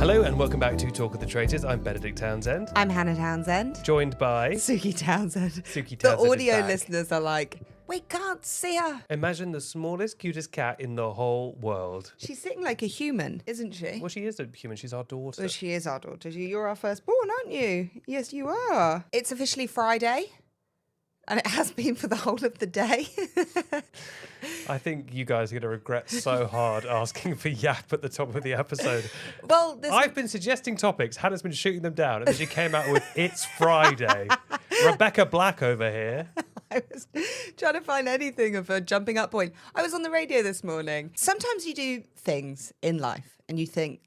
Hello and welcome back to Talk of the Traitors. I'm Benedict Townsend. I'm Hannah Townsend. Joined by... Suki Townsend. Suki Townsend. The audio listeners are like, we can't see her. Imagine the smallest, cutest cat in the whole world. She's sitting like a human, isn't she? Well, she is a human. She's our daughter. Well, she is our daughter. You're our firstborn, aren't you? Yes, you are. It's officially Friday. And it has been for the whole of the day. I think you guys are going to regret so hard asking for Yap at the top of the episode. Well, I've been suggesting topics. Hannah's been shooting them down. And then she came out with, it's Friday. Rebecca Black over here. I was trying to find anything of a jumping up point. I was on the radio this morning. Sometimes you do things in life and you think,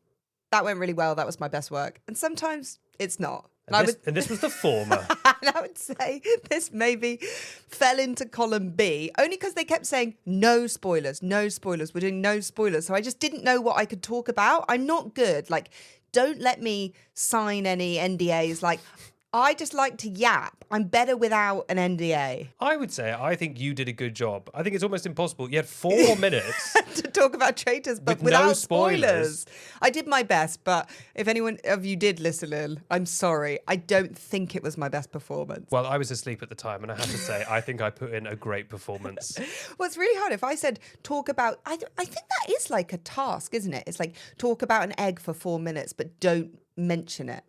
that went really well, that was my best work. And sometimes it's not. And this was the former. And I would say this maybe fell into column B, only because they kept saying, no spoilers, no spoilers. We're doing no spoilers. So I just didn't know what I could talk about. I'm not good. Like, don't let me sign any NDAs. Like, I just like to yap. I'm better without an NDA. I would say I think you did a good job. I think it's almost impossible. You had 4 minutes to talk about Traitors, but with without no spoilers. I did my best, but if anyone of you did listen in, I'm sorry. I don't think it was my best performance. Well, I was asleep at the time, and I have to say, I think I put in a great performance. Well, it's really hard. If I said talk about, I think that is like a task, isn't it? It's like talk about an egg for 4 minutes, but don't mention it.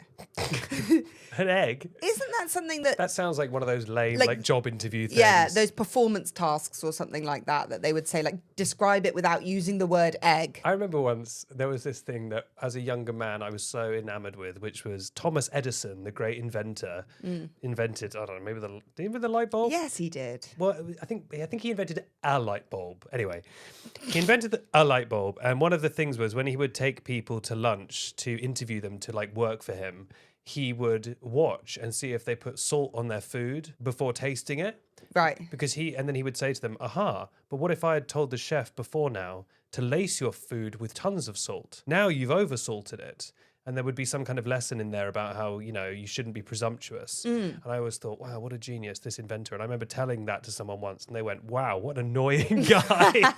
An egg? Isn't that something that... That sounds like one of those lame, like job interview things. Yeah, those performance tasks or something like that they would say, like, describe it without using the word egg. I remember once there was this thing that, as a younger man, I was so enamored with, which was Thomas Edison, the great inventor, invented, I don't know, maybe did he invent the light bulb? Yes, he did. Well, I think he invented a light bulb. Anyway, he invented a light bulb, and one of the things was when he would take people to lunch to interview them to, like, work for him, he would watch and see if they put salt on their food before tasting it. Right. Because then he would say to them, aha, but what if I had told the chef before now to lace your food with tons of salt? Now you've oversalted it. And there would be some kind of lesson in there about how, you shouldn't be presumptuous. And I always thought, wow, what a genius, this inventor. And I remember telling that to someone once and they went, wow, what an annoying guy.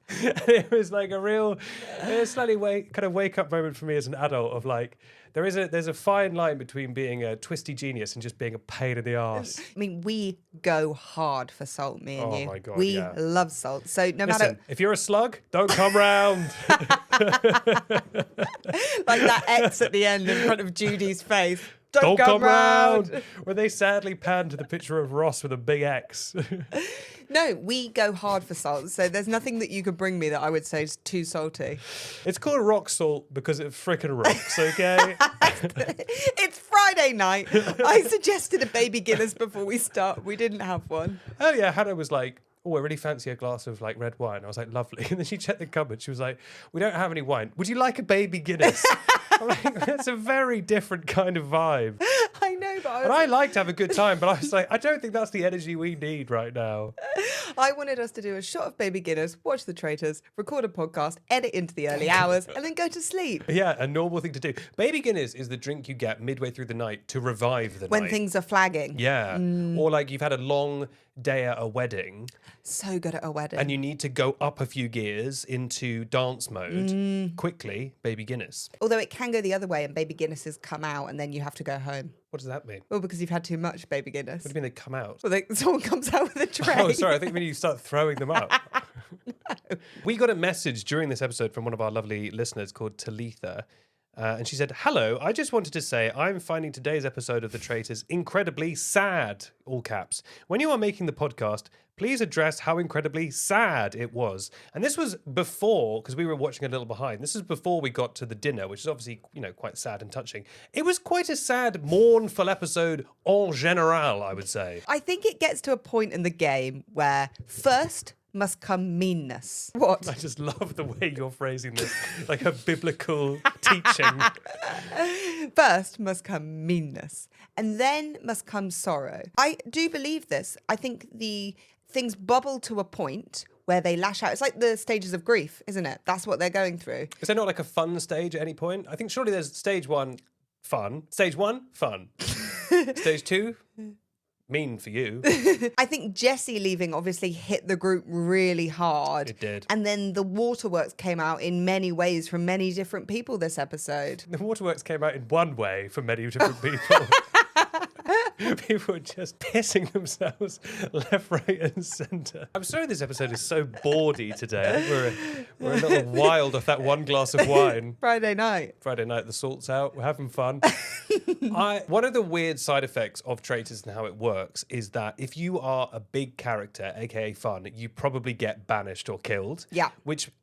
It was like a slightly wake up moment for me as an adult of like, there's a fine line between being a twisty genius and just being a pain in the arse. I mean, we go hard for salt, me and you. Oh my God, we yeah. love salt. So no Listen, matter... if you're a slug, don't come round. Like that X at the end in front of Judy's face. Don't come round. Where they sadly pan to the picture of Ross with a big X. No, we go hard for salt. So there's nothing that you could bring me that I would say is too salty. It's called rock salt because it frickin' rocks, okay? It's Friday night. I suggested a baby Guinness before we start. We didn't have one. Oh yeah, Hannah was like, oh, I really fancy a glass of like red wine. I was like, lovely. And then she checked the cupboard. She was like, we don't have any wine. Would you like a baby Guinness? I'm like, that's a very different kind of vibe. I know, but I like to have a good time, but I was like, I don't think that's the energy we need right now. I wanted us to do a shot of baby Guinness, watch the Traitors, record a podcast, edit into the early hours, and then go to sleep. Yeah, a normal thing to do. Baby Guinness is the drink you get midway through the night to revive the night. When things are flagging. Yeah. Or like you've had a long day at a wedding. So good at a wedding. And you need to go up a few gears into dance mode quickly, baby Guinness. Although it can go the other way and baby Guinnesses come out and then you have to go home. What does that mean? Well, because you've had too much baby Guinness. What do you mean they come out? Well, someone comes out with a tray. Oh, sorry. I think when you start throwing them out. No. We got a message during this episode from one of our lovely listeners called Talitha. And she said, hello, I just wanted to say I'm finding today's episode of The Traitors incredibly sad, all caps. When you are making the podcast, please address how incredibly sad it was. And this was before, because we were watching a little behind, this is before we got to the dinner, which is obviously, quite sad and touching. It was quite a sad, mournful episode en general, I would say. I think it gets to a point in the game where first must come meanness. What? I just love the way you're phrasing this, like a biblical teaching. First must come meanness, and then must come sorrow. I do believe this. I think the things bubble to a point where they lash out. It's like the stages of grief, isn't it? That's what they're going through. Is there not like a fun stage at any point? I think surely there's stage one, fun. Stage one, fun. Stage two, mean for you. I think Jessie leaving obviously hit the group really hard. It did. And then the waterworks came out in many ways from many different people this episode. The waterworks came out in one way for many different people. People were just pissing themselves left, right, and centre. I'm sorry this episode is so bawdy today. I think we're a little wild off that one glass of wine. Friday night, the salt's out. We're having fun. One of the weird side effects of Traitors and how it works is that if you are a big character, aka fun, you probably get banished or killed. Yeah.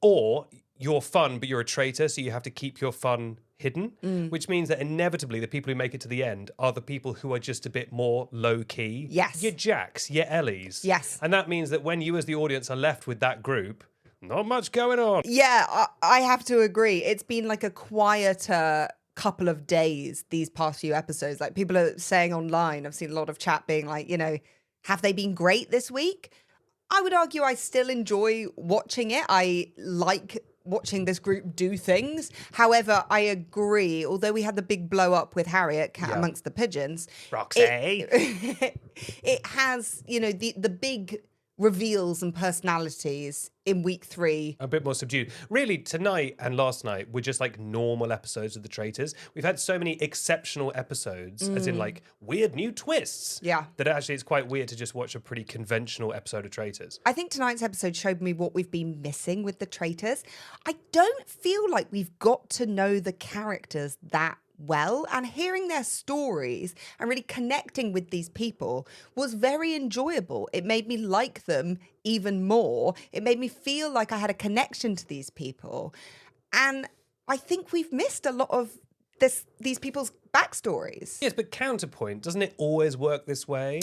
Or you're fun, but you're a traitor, so you have to keep your fun hidden, which means that inevitably the people who make it to the end are the people who are just a bit more low-key. Yes. Your Jacks, your Ellies. Yes. And that means that when you as the audience are left with that group, not much going on. Yeah, I have to agree. It's been like a quieter couple of days these past few episodes. Like people are saying online, I've seen a lot of chat being like, have they been great this week? I would argue I still enjoy watching it. I like watching this group do things. However, I agree, although we had the big blow up with Harriet, Cat Amongst the Pigeons. Roxy. It has, the big reveals and personalities in week 3. A bit more subdued. Really, tonight and last night were just like normal episodes of The Traitors. We've had so many exceptional episodes, as in like weird new twists. Yeah. That actually it's quite weird to just watch a pretty conventional episode of Traitors. I think tonight's episode showed me what we've been missing with The Traitors. I don't feel like we've got to know the characters that well, and hearing their stories and really connecting with these people was very enjoyable. It made me like them even more. It made me feel like I had a connection to these people. And I think we've missed a lot of these people's backstories. Yes, but counterpoint, doesn't it always work this way?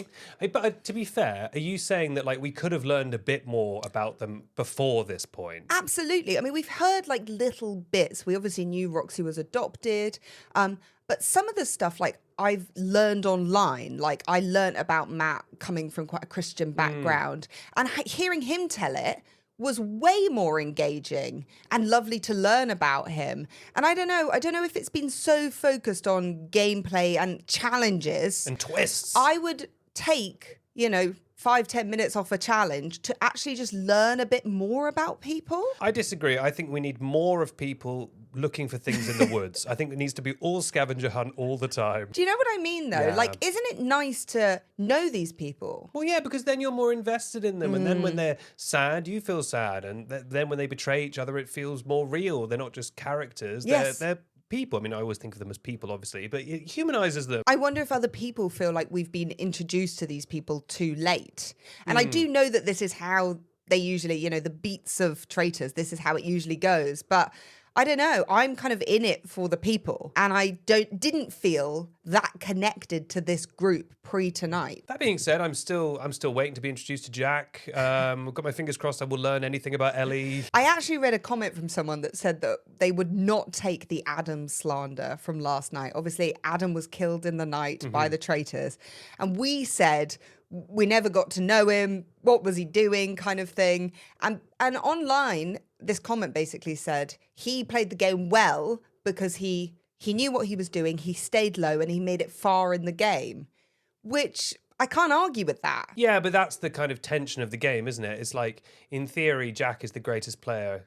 But to be fair, are you saying that like we could have learned a bit more about them before this point? Absolutely. I mean, we've heard like little bits. We obviously knew Roxy was adopted, but some of the stuff like I've learned online, like I learned about Matt coming from quite a Christian background, and hearing him tell it was way more engaging and lovely to learn about him. And I don't know if it's been so focused on gameplay and challenges And twists. I would take, 5-10 minutes off a challenge to actually just learn a bit more about people. I disagree. I think we need more of people looking for things in the woods. I think it needs to be all scavenger hunt all the time. Do you know what I mean, though? Yeah. Like, isn't it nice to know these people? Well, yeah, because then you're more invested in them. And then when they're sad, you feel sad. And then when they betray each other, it feels more real. They're not just characters. Yes. They're people. I mean, I always think of them as people, obviously, but it humanizes them. I wonder if other people feel like we've been introduced to these people too late. And I do know that this is how they usually, the beats of Traitors, this is how it usually goes. But I don't know. I'm kind of in it for the people, and I didn't feel that connected to this group pre-tonight. That being said, I'm still waiting to be introduced to Jack. I've got my fingers crossed I will learn anything about Ellie. I actually read a comment from someone that said that they would not take the Adam slander from last night. Obviously, Adam was killed in the night by the Traitors, and we said we never got to know him. What was he doing, kind of thing. And online, this comment basically said he played the game well because he knew what he was doing, he stayed low, and he made it far in the game, which I can't argue with that. Yeah, but that's the kind of tension of the game, isn't it? It's like, in theory, Jack is the greatest player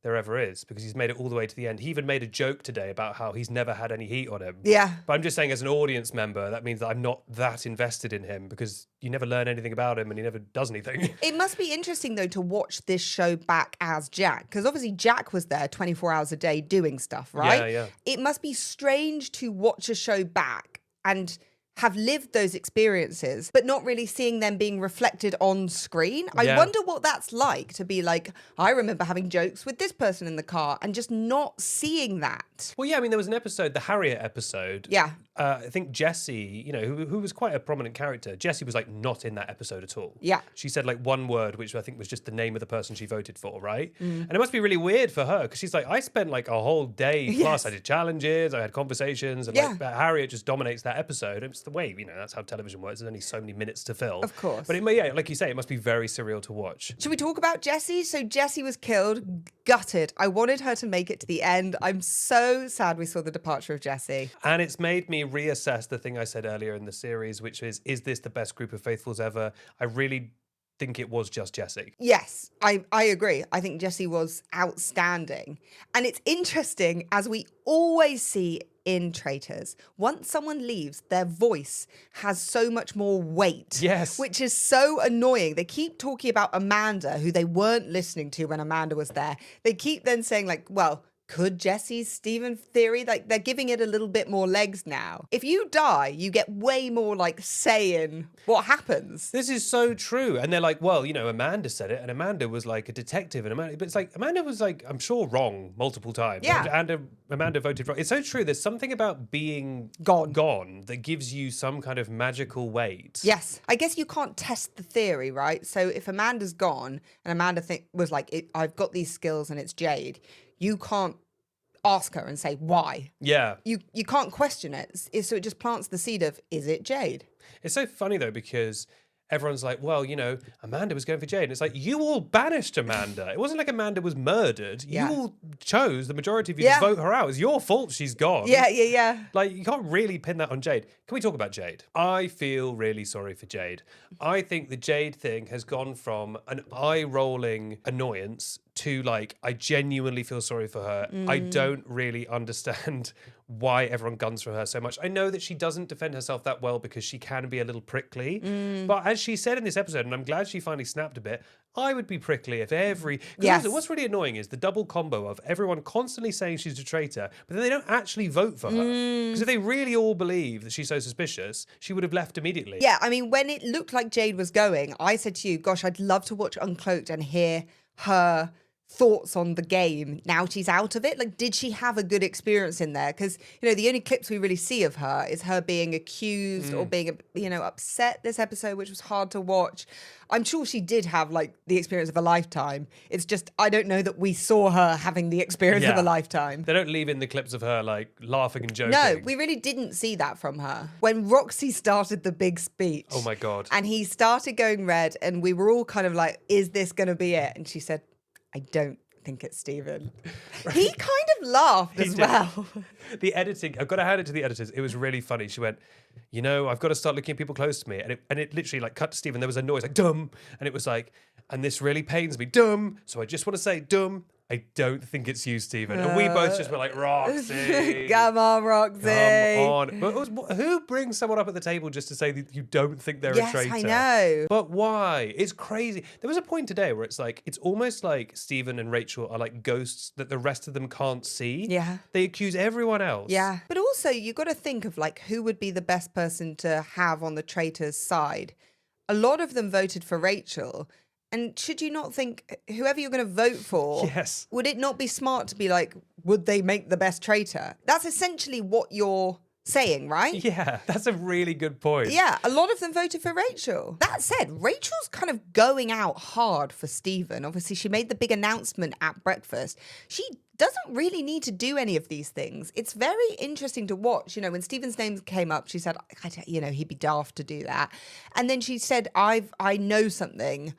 there ever is because he's made it all the way to the end. He even made a joke today about how he's never had any heat on him. Yeah. But I'm just saying, as an audience member, that means that I'm not that invested in him because you never learn anything about him and he never does anything. It must be interesting, though, to watch this show back as Jack, because obviously Jack was there 24 hours a day doing stuff, right? Yeah. It must be strange to watch a show back and have lived those experiences, but not really seeing them being reflected on screen. I Yeah. wonder what that's like to be like, I remember having jokes with this person in the car and just not seeing that. Well, yeah, I mean, there was an episode, the Harriet episode. Yeah. I think Jessie, who was quite a prominent character, Jessie was like not in that episode at all. Yeah. She said like one word, which I think was just the name of the person she voted for, right? And it must be really weird for her because she's like, I spent like a whole day plus. Yes. I did challenges, I had conversations, and Yeah. like, but Harriet just dominates that episode. the way, that's how television works. There's only so many minutes to fill. Of course. But like you say, it must be very surreal to watch. Should we talk about Jessie? So Jessie was killed, gutted. I wanted her to make it to the end. I'm so sad we saw the departure of Jessie. And it's made me reassess the thing I said earlier in the series, which is this the best group of faithfuls ever? I really think it was just Jessie. Yes, I agree. I think Jessie was outstanding. And it's interesting, as we always see in Traitors, once someone leaves, their voice has so much more weight. Yes. Which is so annoying. They keep talking about Amanda, who they weren't listening to when Amanda was there. They keep then saying like, well, could Jessie's Stephen theory, like they're giving it a little bit more legs now. If you die, you get way more like say in what happens. This is so true. And they're like, well, Amanda said it, and Amanda was like a detective, but it's like Amanda was like, I'm sure, wrong multiple times. Yeah. And Amanda voted wrong. It's so true. There's something about being gone that gives you some kind of magical weight. Yes. I guess you can't test the theory, right? So if Amanda's gone and Amanda was like, I've got these skills and it's Jade, you can't ask her and say why. Yeah. You can't question it. So it just plants the seed of, is it Jade? It's so funny though, because everyone's like, well, Amanda was going for Jade. And it's like, you all banished Amanda. It wasn't like Amanda was murdered. Yeah. You all chose, the majority of you, to vote her out. It's your fault she's gone. Yeah. Like, you can't really pin that on Jade. Can we talk about Jade? I feel really sorry for Jade. I think the Jade thing has gone from an eye-rolling annoyance to like, I genuinely feel sorry for her. I don't really understand why everyone guns for her so much. I know that she doesn't defend herself that well because she can be a little prickly. But as she said in this episode, and I'm glad she finally snapped a bit, I would be prickly if also, what's really annoying is the double combo of everyone constantly saying she's a traitor, but then they don't actually vote for her. Because if they really all believe that she's so suspicious, she would have left immediately. Yeah, I mean, when it looked like Jade was going, I said to you, gosh, I'd love to watch Uncloaked and hear her thoughts on the game now she's out of it. Like, did she have a good experience in there? Because the only clips we really see of her is her being accused or being upset this episode, which was hard to watch. I'm sure she did have like the experience of a lifetime. It's just I don't know that we saw her having the experience of a lifetime. They don't leave in the clips of her like laughing and joking. No, we really didn't see that from her. When Roxy started the big speech, oh my god, and he started going red, and we were all kind of like, is this going to be it? And she said, I don't think it's Stephen. Right. He kind of laughed as well. The editing, I've got to hand it to the editors. It was really funny. She went, I've got to start looking at people close to me. And it literally like cut to Stephen. There was a noise like, dumb. And it was like, and this really pains me, dumb. So I just want to say, dumb. I don't think it's you, Stephen. And we both just were like, Roxy. Come on, Roxy. Come on. But who brings someone up at the table just to say that you don't think they're a traitor? Yes, I know. But why? It's crazy. There was a point today where it's like, it's almost like Stephen and Rachel are like ghosts that the rest of them can't see. Yeah. They accuse everyone else. Yeah. But also, you got to think of like, who would be the best person to have on the traitors' side? A lot of them voted for Rachel. And should you not think whoever you're going to vote for, yes, would it not be smart to be like, would they make the best traitor? That's essentially what you're saying, right? Yeah, that's a really good point. Yeah, a lot of them voted for Rachel. That said, Rachel's kind of going out hard for Stephen. Obviously, she made the big announcement at breakfast. She doesn't really need to do any of these things. It's very interesting to watch. When Stephen's name came up, she said, he'd be daft to do that. And then she said, I know something.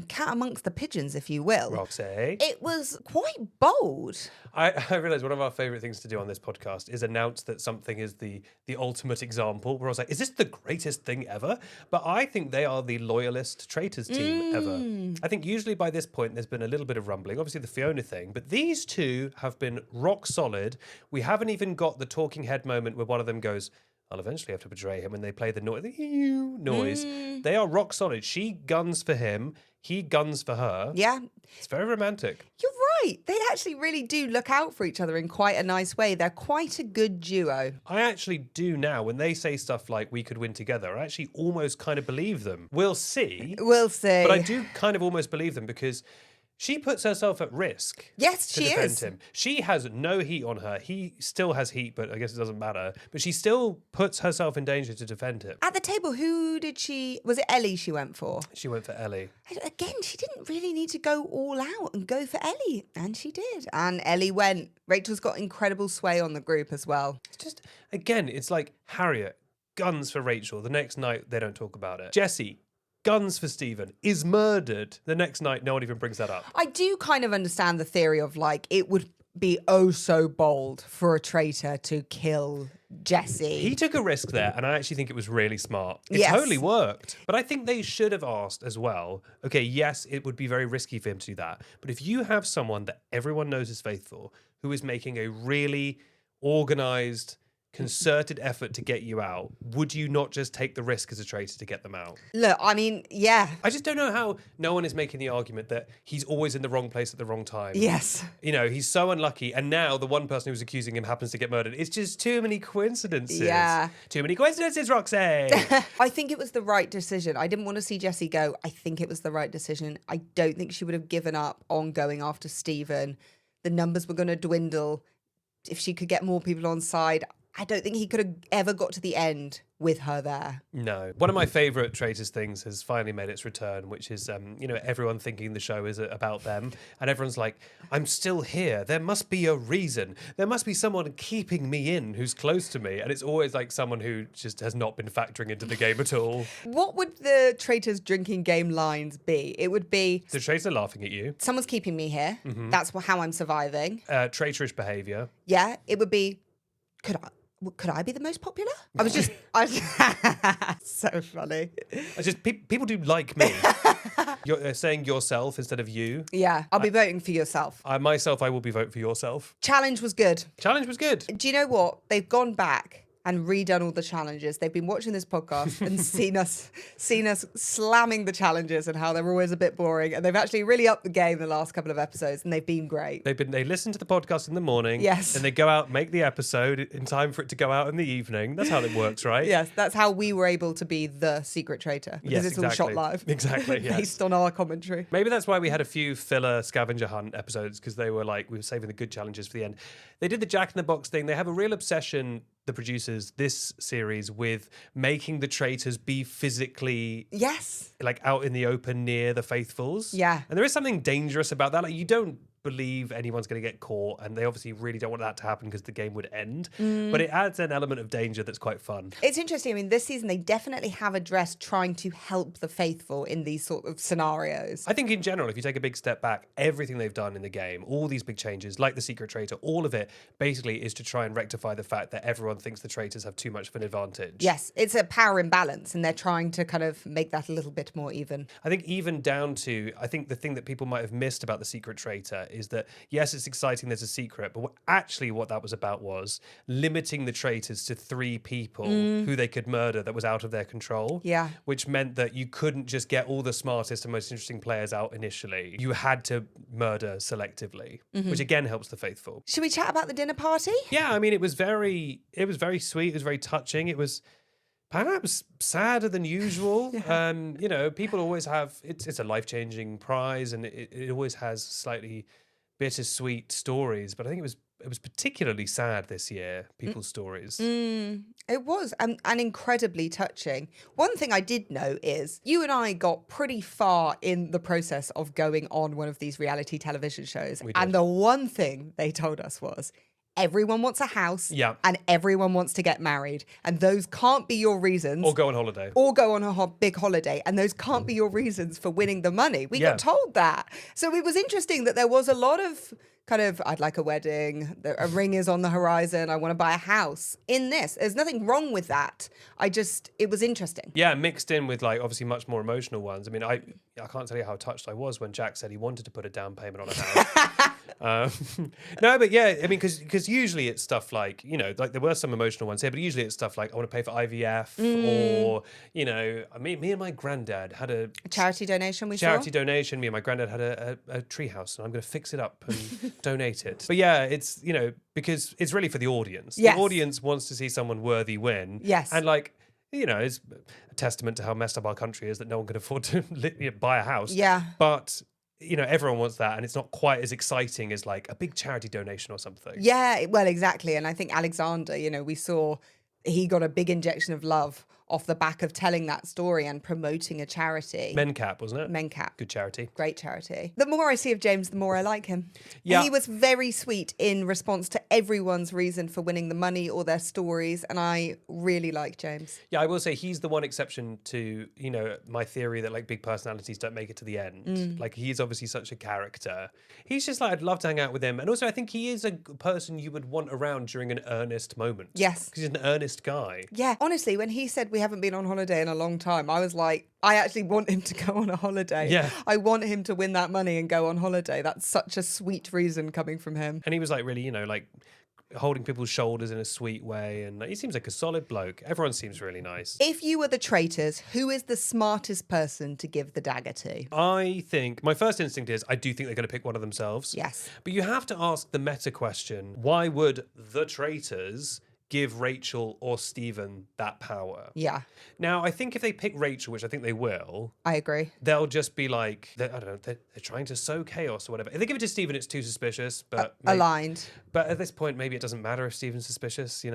Cat amongst the pigeons, if you will. Roxy. It was quite bold. I realised one of our favourite things to do on this podcast is announce that something is the ultimate example, where I was like, is this the greatest thing ever? But I think they are the loyalist traitors team ever. I think usually by this point there's been a little bit of rumbling, obviously the Fiona thing, but these two have been rock solid. We haven't even got the talking head moment where one of them goes, I'll eventually have to betray him, when they play the noise. They are rock solid. She guns for him. He guns for her. Yeah. It's very romantic. You're right. They actually really do look out for each other in quite a nice way. They're quite a good duo. I actually do now. When they say stuff like, we could win together, I actually almost kind of believe them. We'll see. We'll see. But I do kind of almost believe them because she puts herself at risk. Yes, to she defend is. him. She has no heat on her. He still has heat, but I guess it doesn't matter. But she still puts herself in danger to defend him. At the table, was it Ellie she went for? She went for Ellie. Again, she didn't really need to go all out and go for Ellie. And she did. And Ellie went. Rachel's got incredible sway on the group as well. It's just, again, it's like, Harriet, guns for Rachel. The next night, they don't talk about it. Jesse, guns for Stephen, is murdered. The next night, no one even brings that up. I do kind of understand the theory of like, it would be oh so bold for a traitor to kill Jesse. He took a risk there, and I actually think it was really smart. It Yes. totally worked. But I think they should have asked as well, okay, yes, it would be very risky for him to do that. But if you have someone that everyone knows is faithful, who is making a really organized, concerted effort to get you out, would you not just take the risk as a traitor to get them out? Look, I mean, yeah. I just don't know how no one is making the argument that he's always in the wrong place at the wrong time. Yes. You know, he's so unlucky, and now the one person who's accusing him happens to get murdered. It's just too many coincidences. Yeah. Too many coincidences, Roxy. I think it was the right decision. I didn't want to see Jessie go. I think it was the right decision. I don't think she would have given up on going after Stephen. The numbers were going to dwindle. If she could get more people on side, I don't think he could have ever got to the end with her there. No. One of my favourite Traitors things has finally made its return, which is, everyone thinking the show is about them. And everyone's like, I'm still here. There must be a reason. There must be someone keeping me in who's close to me. And it's always like someone who just has not been factoring into the game at all. What would the Traitors drinking game lines be? It would be, The Traitors are laughing at you. someone's keeping me here. That's how I'm surviving. Traitorish behaviour. Yeah, it would be, could I be the most popular? So funny. It's just people do like me. You're saying yourself instead of you. Yeah, I'll be voting for yourself. I will be voting for yourself. Challenge was good. Challenge was good. Do you know what? They've gone back and redone all the challenges. They've been watching this podcast and seen us slamming the challenges and how they're always a bit boring. And they've actually really upped the game the last couple of episodes, and they've been great. They listen to the podcast in the morning. Yes. And they go out, make the episode in time for it to go out in the evening. That's how it works, right? Yes, that's how we were able to be the secret traitor, because Yes, it's all shot exactly. live. Exactly, yes. Based on our commentary. Maybe that's why we had a few filler scavenger hunt episodes, because we were saving the good challenges for the end. They did the Jack in the Box thing. They have a real obsession, the producers, this series, with making the traitors be physically Yes. like out in the open near the faithfuls. Yeah. And there is something dangerous about that. Like, you don't believe anyone's going to get caught, and they obviously really don't want that to happen because the game would end. But it adds an element of danger that's quite fun. It's interesting. I mean, this season they definitely have addressed trying to help the faithful in these sort of scenarios. I think in general, if you take a big step back, everything they've done in the game, all these big changes, like the Secret Traitor, all of it basically is to try and rectify the fact that everyone thinks the traitors have too much of an advantage. Yes, it's a power imbalance, and they're trying to kind of make that a little bit more even. I think even down to, I think the thing that people might have missed about the Secret Traitor is that, yes, it's exciting, there's a secret, but what that was about was limiting the traitors to 3 people who they could murder that was out of their control. Yeah. Which meant that you couldn't just get all the smartest and most interesting players out initially. You had to murder selectively, which again helps the faithful. Should we chat about the dinner party? Yeah, I mean, it was very sweet, it was very touching. It was perhaps sadder than usual. People always have, it's a life-changing prize, and it always has slightly bittersweet stories, but I think it was particularly sad this year, people's stories. It was, and incredibly touching. One thing I did know is you and I got pretty far in the process of going on one of these reality television shows. We did. And the one thing they told us was, everyone wants a house, Yeah. and everyone wants to get married. And those can't be your reasons. Or go on holiday. Or go on a big holiday. And those can't be your reasons for winning the money. We Yeah. got told that. So it was interesting that there was a lot of kind of, I'd like a wedding, a ring is on the horizon, I want to buy a house in this. There's nothing wrong with that. It was interesting. Yeah, mixed in with like obviously much more emotional ones. I mean, I can't tell you how touched I was when Jack said he wanted to put a down payment on a house. No, but yeah, I mean, because usually it's stuff like, like there were some emotional ones here, but usually it's stuff like I want to pay for IVF or, me and my granddad had a Charity donation we charity saw? donation. Me and my granddad had a tree house, and I'm going to fix it up and donate it. But yeah, it's, because it's really for the audience. Yes. The audience wants to see someone worthy win. Yes. And like, it's a testament to how messed up our country is that no one can afford to buy a house. Yeah. But everyone wants that, and it's not quite as exciting as like a big charity donation or something. Yeah, well, exactly. And I think Alexander, we saw he got a big injection of love off the back of telling that story and promoting a charity. Mencap, wasn't it? Mencap. Good charity. Great charity. The more I see of James, the more I like him. Yeah. He was very sweet in response to everyone's reason for winning the money or their stories, and I really like James. Yeah, I will say he's the one exception to, my theory that like big personalities don't make it to the end. Like he's obviously such a character. He's just like, I'd love to hang out with him. And also I think he is a person you would want around during an earnest moment. Yes. Because he's an earnest guy. Yeah, honestly, when he said we haven't been on holiday in a long time, I was like, I actually want him to go on a holiday. Yeah. I want him to win that money and go on holiday. That's such a sweet reason coming from him. And he was like really, like holding people's shoulders in a sweet way. And he seems like a solid bloke. Everyone seems really nice. If you were the traitors, who is the smartest person to give the dagger to? I think my first instinct is I do think they're going to pick one of themselves. Yes. But you have to ask the meta question, why would the traitors give Rachel or Stephen that power? Yeah, Now, I think if they pick Rachel, which I think they will, I agree. they'll just be like, I don't know, they're trying to sow chaos or whatever. If they give it to Stephen, it's too suspicious. But Aligned. But at this point, maybe it doesn't matter if Stephen's suspicious,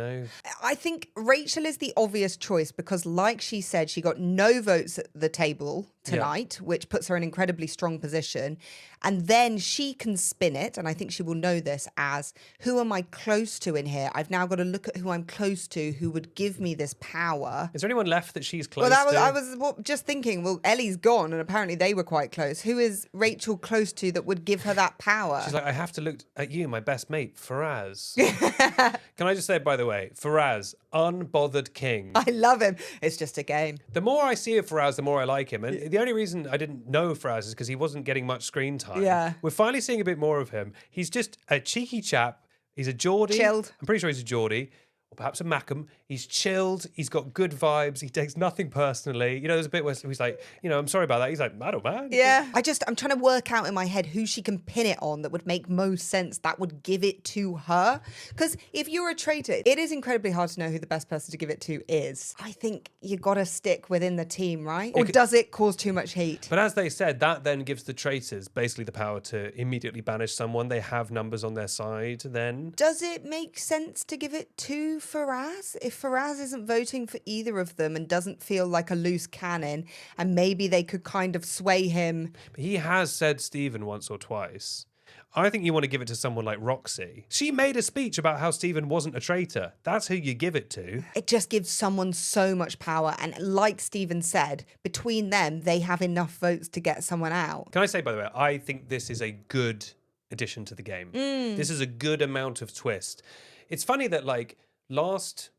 I think Rachel is the obvious choice because, like she said, she got no votes at the table tonight, which puts her in an incredibly strong position. And then she can spin it, and I think she will know this as, who am I close to in here? I've now got to look at who I'm close to who would give me this power. Is there anyone left that she's close Well, to? I was just thinking, well, Ellie's gone, and apparently they were quite close. Who is Rachel close to that would give her that power? She's like, I have to look at you, my best mate, Faraz. Can I just say, by the way, Faraz, unbothered king. I love him. It's just a game. The more I see of Faraz, the more I like him. And the only reason I didn't know Faraz is because he wasn't getting much screen time. Yeah. We're finally seeing a bit more of him. He's just a cheeky chap. He's a Geordie. Chilled. I'm pretty sure he's a Geordie. Or perhaps a Mackham. He's chilled. He's got good vibes. He takes nothing personally. There's a bit where he's like, I'm sorry about that. He's like, I don't mind. Yeah. I'm trying to work out in my head who she can pin it on that would make most sense, that would give it to her. Because if you're a traitor, it is incredibly hard to know who the best person to give it to is. I think you got to stick within the team, right? Or does it cause too much heat? But as they said, that then gives the traitors basically the power to immediately banish someone. They have numbers on their side then. Does it make sense to give it to Faraz? If Faraz isn't voting for either of them and doesn't feel like a loose cannon, and maybe they could kind of sway him. But he has said Stephen once or twice. I think you want to give it to someone like Roxy. She made a speech about how Stephen wasn't a traitor. That's who you give it to. It just gives someone so much power. And like Stephen said, between them, they have enough votes to get someone out. Can I say, by the way, I think this is a good addition to the game. This is a good amount of twist. It's funny that last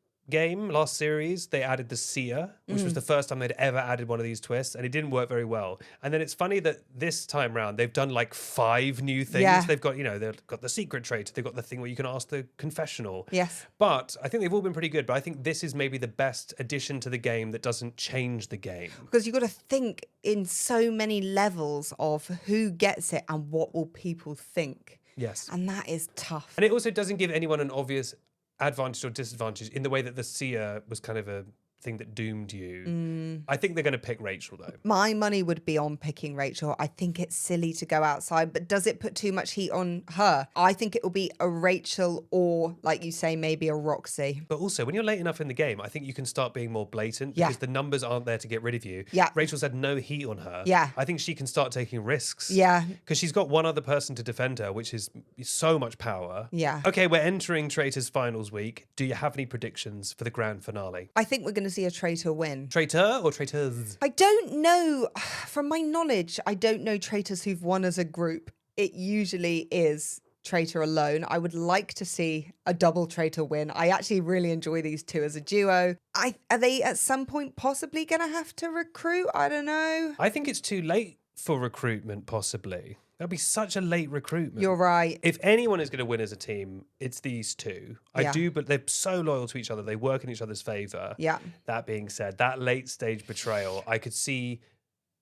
series, they added the seer, which was the first time they'd ever added one of these twists, and it didn't work very well. And then it's funny that this time round, they've done 5 new things. Yeah. They've got, they've got the secret traitor, they've got the thing where you can ask the confessional. Yes. But I think they've all been pretty good, but I think this is maybe the best addition to the game that doesn't change the game. Because you've got to think in so many levels of who gets it and what will people think. Yes. And that is tough. And it also doesn't give anyone an obvious advantage or disadvantage in the way that the seer was kind of a thing that doomed you. I think they're going to pick Rachel, though. My money would be on picking Rachel. I think it's silly to go outside, but does it put too much heat on her? I think it will be a Rachel or, like you say, maybe a Roxy. But also, when you're late enough in the game, I think you can start being more blatant because the numbers aren't there to get rid of you. Yeah. Rachel's had no heat on her. Yeah. I think she can start taking risks. Yeah. Because she's got one other person to defend her, which is so much power. Yeah. Okay, we're entering Traitors finals week. Do you have any predictions for the grand finale? I think we're going to see a traitor win. Traitor or traitors? I don't know. From my knowledge, I don't know traitors who've won as a group. It usually is traitor alone. I would like to see a double traitor win. I actually really enjoy these two as a duo. Are they at some point possibly going to have to recruit? I don't know. I think it's too late for recruitment, possibly. That'd be such a late recruitment. You're right. If anyone is going to win as a team, it's these two. Yeah. I do, but they're so loyal to each other. They work in each other's favour. Yeah. That being said, that late stage betrayal, I could see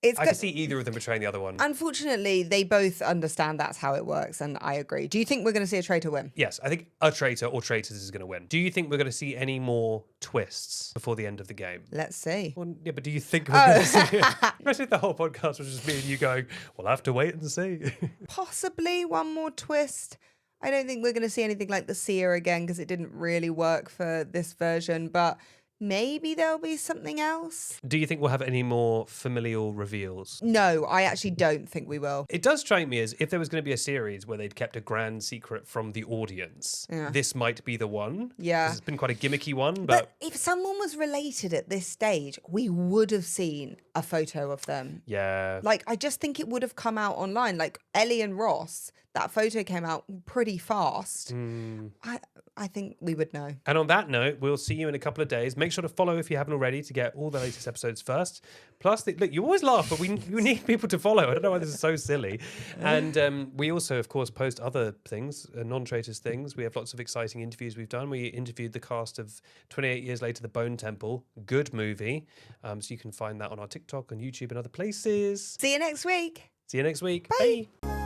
either of them betraying the other one. Unfortunately, they both understand that's how it works, and I agree. Do you think we're going to see a traitor win? Yes, I think a traitor or traitors is going to win. Do you think we're going to see any more twists before the end of the game? Let's see. Well, yeah, but do you think we're going to see it? Imagine if the whole podcast was just me and you going, we'll have to wait and see. Possibly one more twist. I don't think we're going to see anything like the seer again because it didn't really work for this version, but maybe there'll be something else. Do you think we'll have any more familial reveals? No, I actually don't think we will. It does strike me as if there was going to be a series where they'd kept a grand secret from the audience, this might be the one. Yeah. 'Cause it's been quite a gimmicky one, But if someone was related at this stage, we would have seen a photo of them. yeah. Like, I just think it would have come out online. Like, Ellie and Ross, that photo came out pretty fast. I think we would know. And on that note, we'll see you in a couple of days. Make sure to follow if you haven't already to get all the latest episodes first. Plus, look, you always laugh, but we need people to follow. I don't know why this is so silly. And we also, of course, post other things, non-Traitors things. We have lots of exciting interviews we've done. We interviewed the cast of 28 Years Later, The Bone Temple. Good movie. So you can find that on our TikTok and YouTube and other places. See you next week. See you next week. Bye. Bye.